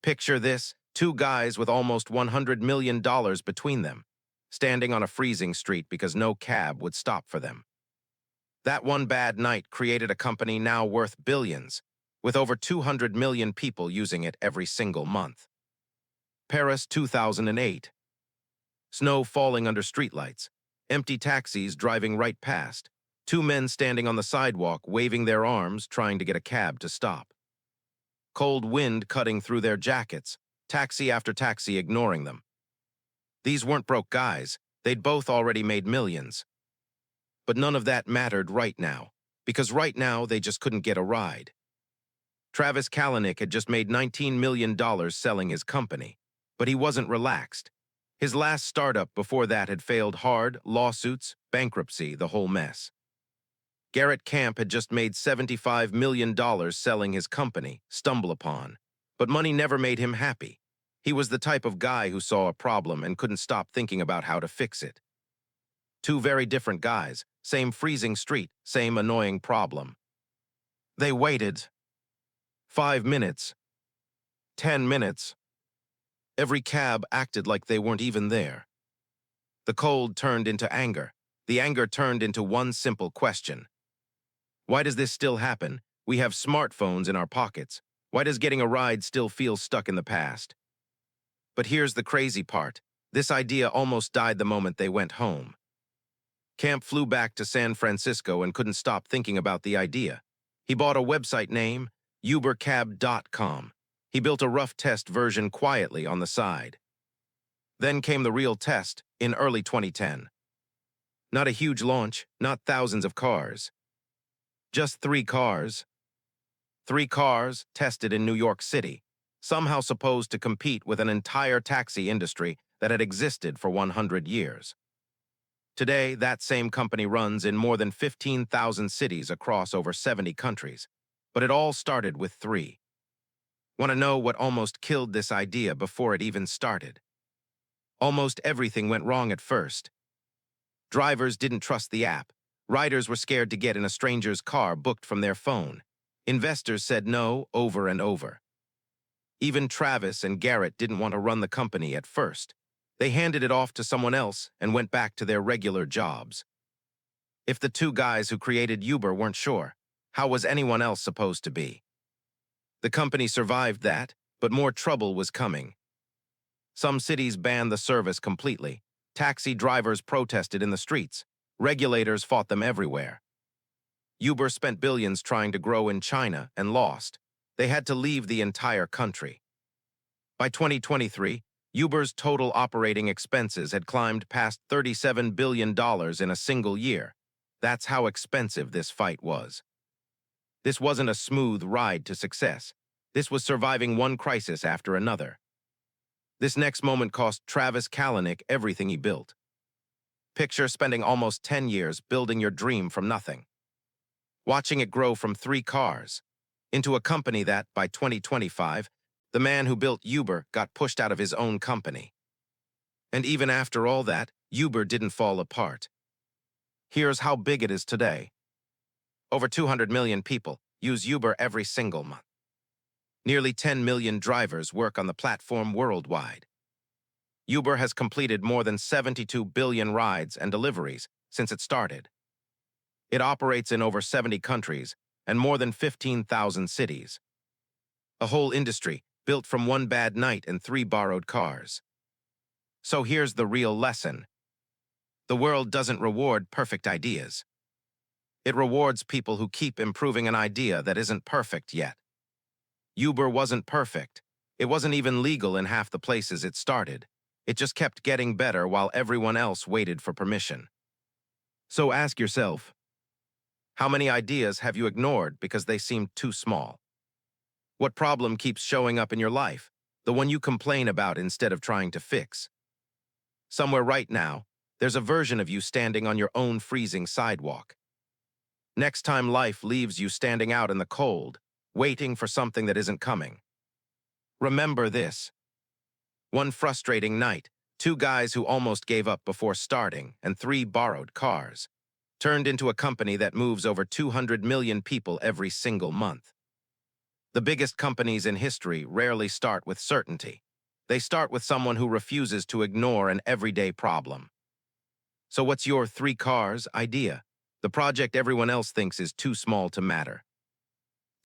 Picture this, two guys with almost $100 million between them, standing on a freezing street because no cab would stop for them. That one bad night created a company now worth billions, with over 200 million people using it every single month. Paris 2008. Snow falling under streetlights, empty taxis driving right past, two men standing on the sidewalk waving their arms trying to get a cab to stop. Cold wind cutting through their jackets, taxi after taxi ignoring them. These weren't broke guys, they'd both already made millions. But none of that mattered right now, because right now they just couldn't get a ride. Travis Kalanick had just made $19 million selling his company, but he wasn't relaxed. His last startup before that had failed hard, lawsuits, bankruptcy, the whole mess. Garrett had just made $75 million selling his company, StumbleUpon, but money never made him happy. He was the type of guy who saw a problem and couldn't stop thinking about how to fix it. Two very different guys, same freezing street, same annoying problem. They waited. 5 minutes. 10 minutes. Every cab acted like they weren't even there. The cold turned into anger. The anger turned into one simple question. Why does this still happen? We have smartphones in our pockets. Why does getting a ride still feel stuck in the past? But here's the crazy part. This idea almost died the moment they went home. Camp flew back to San Francisco and couldn't stop thinking about the idea. He bought a website name, ubercab.com. He built a rough test version quietly on the side. Then came the real test in early 2010. Not a huge launch, not thousands of cars. Just 3 cars. 3 cars tested in New York City, somehow supposed to compete with an entire taxi industry that had existed for 100 years. Today, that same company runs in more than 15,000 cities across over 70 countries, but it all started with 3. Want to know what almost killed this idea before it even started? Almost everything went wrong at first. Drivers didn't trust the app. Riders were scared to get in a stranger's car booked from their phone. Investors said no over and over. Even Travis and Garrett didn't want to run the company at first. They handed it off to someone else and went back to their regular jobs. If the 2 guys who created Uber weren't sure, how was anyone else supposed to be? The company survived that, but more trouble was coming. Some cities banned the service completely. Taxi drivers protested in the streets. Regulators fought them everywhere. Uber spent billions trying to grow in China and lost. They had to leave the entire country. By 2023, Uber's total operating expenses had climbed past $37 billion in a single year. That's how expensive this fight was. This wasn't a smooth ride to success. This was surviving one crisis after another. This next moment cost Travis Kalanick everything he built. Picture spending almost 10 years building your dream from nothing. Watching it grow from 3 cars into a company that, by 2025, the man who built Uber got pushed out of his own company. And even after all that, Uber didn't fall apart. Here's how big it is today. Over 200 million people use Uber every single month. Nearly 10 million drivers work on the platform worldwide. Uber has completed more than 72 billion rides and deliveries since it started. It operates in over 70 countries and more than 15,000 cities. A whole industry built from one bad night and 3 borrowed cars. So here's the real lesson. The world doesn't reward perfect ideas. It rewards people who keep improving an idea that isn't perfect yet. Uber wasn't perfect. It wasn't even legal in half the places it started. It just kept getting better while everyone else waited for permission. So ask yourself, how many ideas have you ignored because they seemed too small? What problem keeps showing up in your life, the one you complain about instead of trying to fix? Somewhere right now, there's a version of you standing on your own freezing sidewalk. Next time life leaves you standing out in the cold, waiting for something that isn't coming. Remember this. One frustrating night, 2 guys who almost gave up before starting and 3 borrowed cars turned into a company that moves over 200 million people every single month. The biggest companies in history rarely start with certainty. They start with someone who refuses to ignore an everyday problem. So what's your 3 cars idea? The project everyone else thinks is too small to matter.